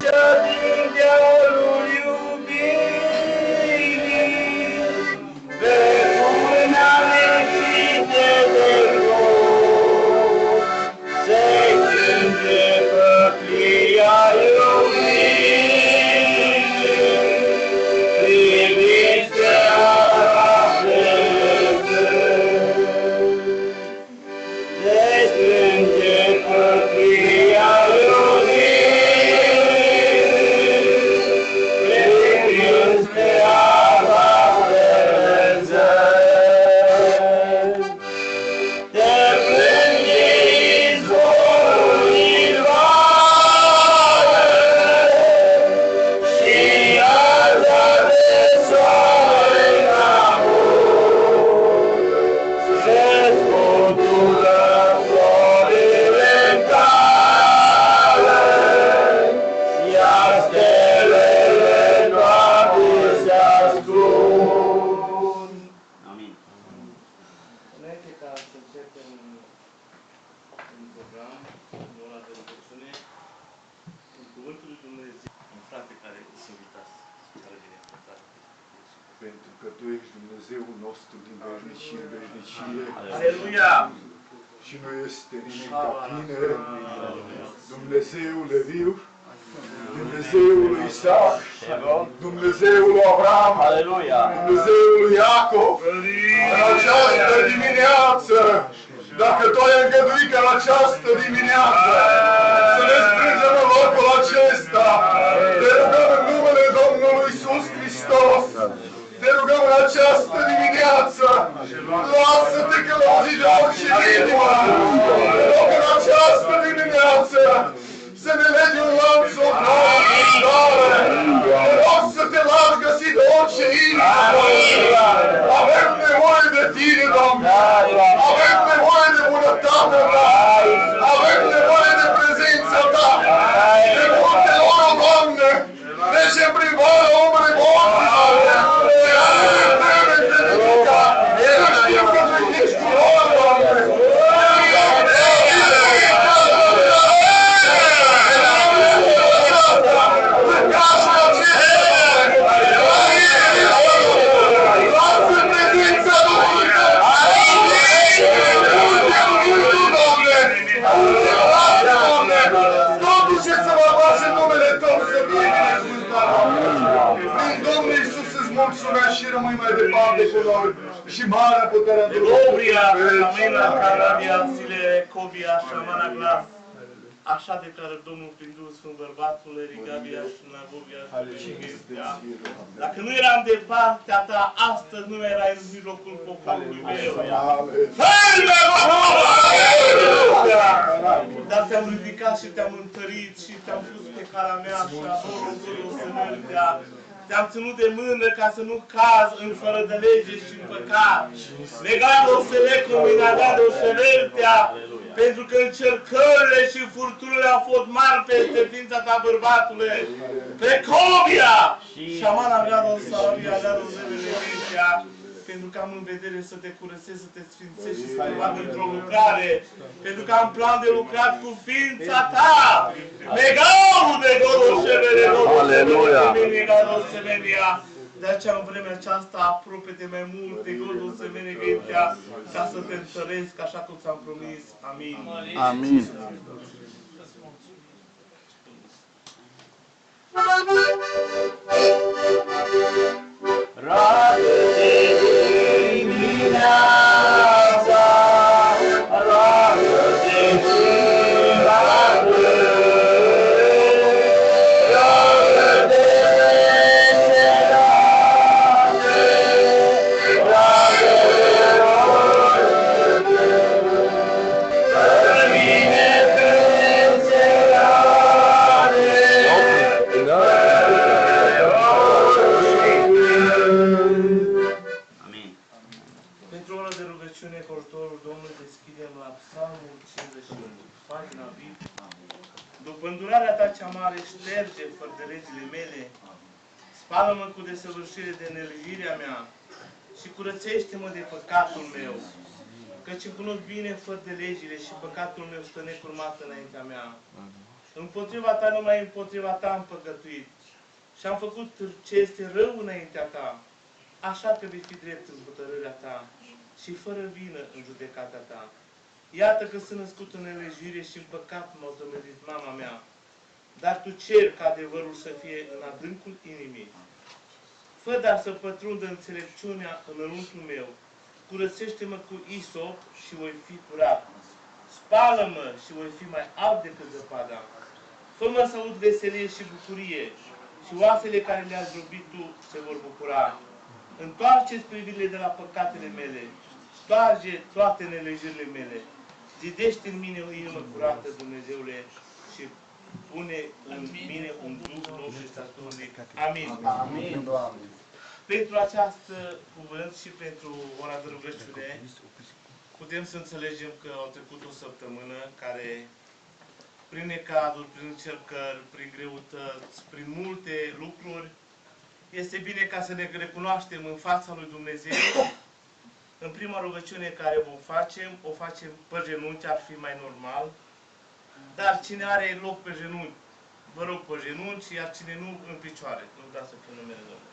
așa din dealul iubirii, pe mâna lipsită de rog, se strânge pătria iubirii, priviți-te aproape-te. Se strânge pătria pentru că Tu ești Dumnezeul nostru din veșnicie în veșnicie. Aleluia! Și nu este nimic ca Tine, Dumnezeul viu, Dumnezeul lui Isaac, Dumnezeul lui Avram, Dumnezeul lui Iacov. În această dimineață, dacă Tu ai îngăduit ca în această dimineață să ne strângem în locul acesta, Te rugăm în numele Domnului Iisus Hristos, Te rugăm în această dimineață, lasă-Te călăuzit de orice inimă, Te rog în această dimineață să ne legi un lanț o nouă mișcare, Te rog să Te lași găsit de orice inimă. Avem nevoie de Tine, Doamne, avem nevoie de bunătatea Ta, avem nevoie de prezența Ta. De multe ori, Doamne, trecem prin valea umbrei morții, mulțumesc și rămâi mai departe cu noi și marea putere a Dumnezeu. Așa declară Domnul prin Duhul Sfânt bărbatul, Rigabia și Nagovia și Gheția. Dacă nu eram de partea Ta, astăzi nu erai în mijlocul poporului meu. Dar Te-am ridicat și Te-am întărit și Te-am pus pe calea mea și a Dorul să mergea. Te-am ținut de mână ca să nu caz în fără de lege și în păcat. Legado se le combinado se vertea, pentru că încercările și furturile au fost mari peste ființa Ta, bărbatule. Precobia! Șamana mea o salavia, dar o zăveleviția, pentru că am în vedere să Te curățesc, să Te sfințești și să Te fac într-o lucrare, pentru că am plan de lucrat cu ființa Ta. Megaul de Godul Șevele, Godul Șevele, de aceea în vremea aceasta apropie-te mai mult de Godul Șevele, ca să Te întăresc așa cum ți-am promis. Amin. Amin. Roagă-te dimineața, roagă-te și roagă, roagă-te încerate, roagă-te, să vine Cortorul Domnului deschidem la Psalmul 51, pagina VIP. După îndurarea Ta cea mare, șterge fărdelegile mele, spală-mă cu desăvârșire de nelegirea mea și curățește-mă de păcatul meu, căci îmi cunosc bine fără de legile și păcatul meu stă necurmat înaintea mea. Împotriva ta, numai împotriva ta am păcătuit și am făcut ce este rău înaintea ta, așa că vei fi drept în hotărârea ta și fără vină în judecata ta. Iată că sunt născut în nelejuire și în păcat m-a zămărit mama mea, dar tu cer ca adevărul să fie în adâncul inimii. Fă dar să pătrundă înțelepciunea înăuntru meu, curățește-mă cu isop și voi fi curat. Spală-mă și voi fi mai alb decât zăpada. Fă-mă să aud veselie și bucurie și oasele care le-ai zdrobit tu se vor bucura. Întoarceți privirile de la păcatele mele, stoarge toate nelejurile mele. Zidește în mine o inimă curată, Dumnezeule, și pune în mine un duh nou și statornic. Amin. Amin, Doamne. Pentru această cuvânt și pentru ora de rugăciune, putem să înțelegem că au trecut o săptămână care, prin necazuri, prin încercări, prin greutăți, prin multe lucruri, este bine ca să ne recunoaștem în fața lui Dumnezeu. În prima rugăciune care o facem pe genunchi, ar fi mai normal, dar cine are loc pe genunchi, vă rog pe genunchi, iar cine nu, în picioare. Nu da să fie numele Domnului.